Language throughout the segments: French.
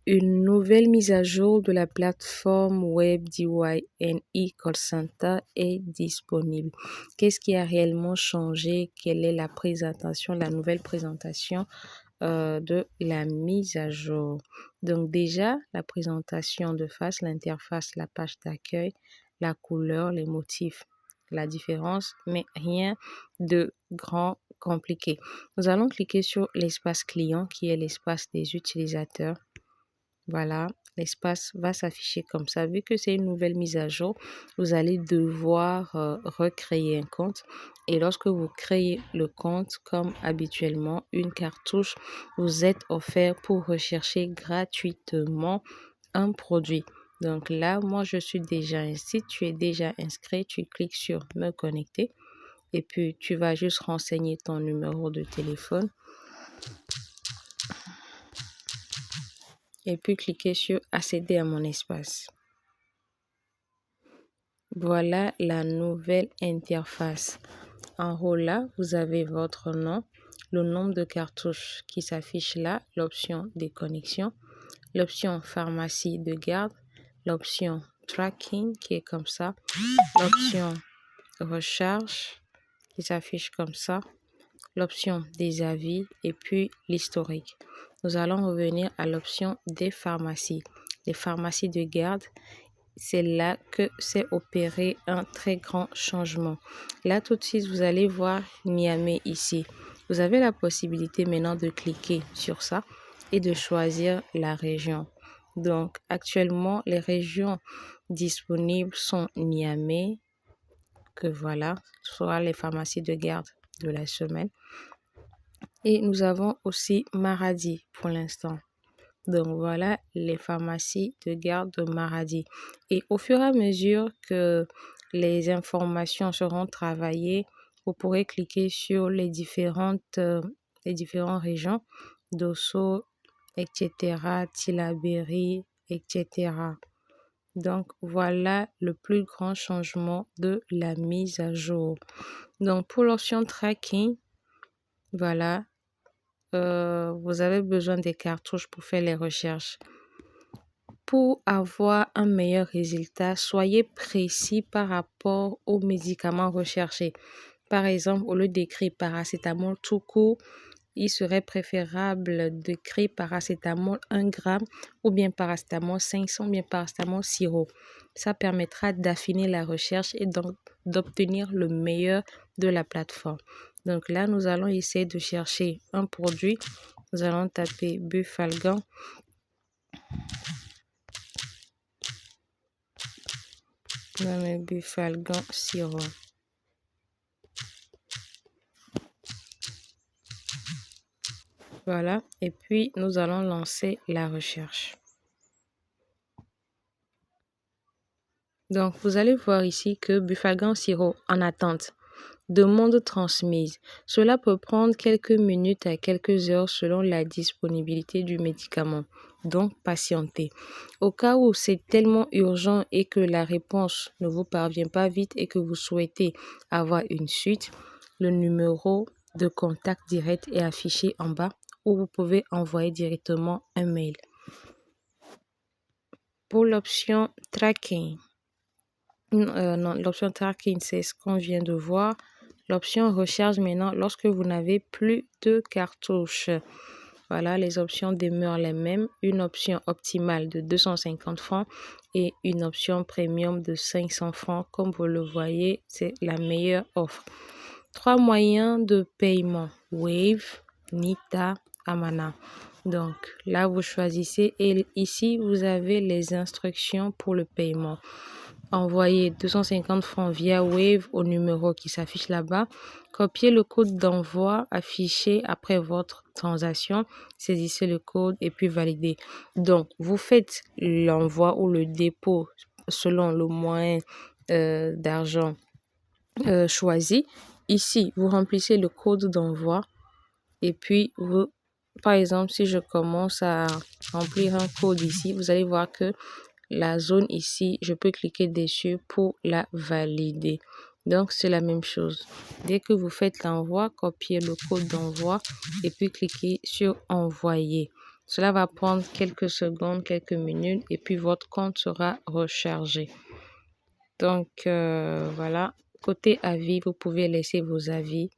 Une nouvelle mise à jour de la plateforme web DYNE Call Center est disponible. Qu'est-ce qui a réellement changé? Quelle est la présentation, la nouvelle présentation de la mise à jour? Donc déjà, la présentation de face, l'interface, la page d'accueil, la couleur, les motifs, la différence, mais rien de grand compliqué. Nous allons cliquer sur l'espace client qui est l'espace des utilisateurs. Voilà, l'espace va s'afficher comme ça. Vu que c'est une nouvelle mise à jour, vous allez devoir recréer un compte. Et lorsque vous créez le compte, comme habituellement, une cartouche vous est offerte pour rechercher gratuitement un produit. Donc là, moi, je suis déjà inscrit. Tu es déjà inscrit. Tu cliques sur me connecter. Et puis, tu vas juste renseigner ton numéro de téléphone. Et puis, cliquer sur accéder à mon espace. Voilà la nouvelle interface. En haut là, vous avez votre nom, le nombre de cartouches qui s'affiche là, l'option déconnexion, l'option pharmacie de garde, l'option tracking qui est comme ça, l'option recharge qui s'affiche comme ça, l'option des avis et puis l'historique. Nous allons revenir à l'option des pharmacies. Les pharmacies de garde, c'est là que s'est opéré un très grand changement. Là, tout de suite, vous allez voir Niamey ici. Vous avez la possibilité maintenant de cliquer sur ça et de choisir la région. Donc, actuellement, les régions disponibles sont Niamey, que voilà, soit les pharmacies de garde de la semaine. Et nous avons aussi Maradi pour l'instant. Donc voilà les pharmacies de garde de Maradi. Et au fur et à mesure que les informations seront travaillées, vous pourrez cliquer sur les différentes régions, Dosso, etc., Tillabéri, etc. Donc voilà le plus grand changement de la mise à jour. Donc pour l'option tracking, voilà, vous avez besoin des cartouches pour faire les recherches. Pour avoir un meilleur résultat, soyez précis par rapport aux médicaments recherchés. Par exemple, au lieu d'écrire paracétamol tout court, il serait préférable d'écrire paracétamol 1 gramme ou bien paracétamol 500 ou bien paracétamol sirop. Ça permettra d'affiner la recherche et donc d'obtenir le meilleur de la plateforme. Donc là, nous allons essayer de chercher un produit. Nous allons taper Bufalgan. Bufalgan sirop. Voilà, et puis nous allons lancer la recherche. Donc, vous allez voir ici que Bufalgan sirop en attente. Demande transmise. Cela peut prendre quelques minutes à quelques heures selon la disponibilité du médicament. Donc, patientez. Au cas où c'est tellement urgent et que la réponse ne vous parvient pas vite et que vous souhaitez avoir une suite, le numéro de contact direct est affiché en bas où vous pouvez envoyer directement un mail. Pour l'option tracking, l'option tracking, c'est ce qu'on vient de voir. L'option recharge maintenant lorsque vous n'avez plus de cartouches. Voilà, les options demeurent les mêmes. Une option optimale de 250 francs et une option premium de 500 francs. Comme vous le voyez, c'est la meilleure offre. 3 moyens de paiement: Wave, Nita, Amana. Donc là, vous choisissez et ici, vous avez les instructions pour le paiement. Envoyez 250 francs via Wave au numéro qui s'affiche là-bas. Copiez le code d'envoi affiché après votre transaction. Saisissez le code et puis validez. Donc, vous faites l'envoi ou le dépôt selon le moyen d'argent choisi. Ici, vous remplissez le code d'envoi et puis vous, par exemple, si je commence à remplir un code ici, vous allez voir que la zone ici, je peux cliquer dessus pour la valider. Donc, c'est la même chose. Dès que vous faites l'envoi, copiez le code d'envoi et puis cliquez sur envoyer. Cela va prendre quelques secondes, quelques minutes et puis votre compte sera rechargé. Donc voilà, côté avis, vous pouvez laisser vos avis.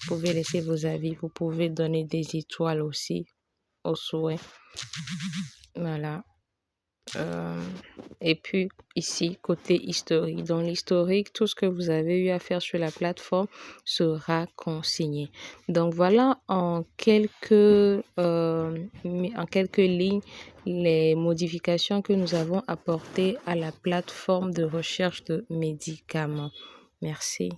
Vous pouvez donner des étoiles aussi au souhait. Voilà. Et puis ici, côté historique. Dans l'historique, tout ce que vous avez eu à faire sur la plateforme sera consigné. Donc voilà en quelques lignes les modifications que nous avons apportées à la plateforme de recherche de médicaments. Merci.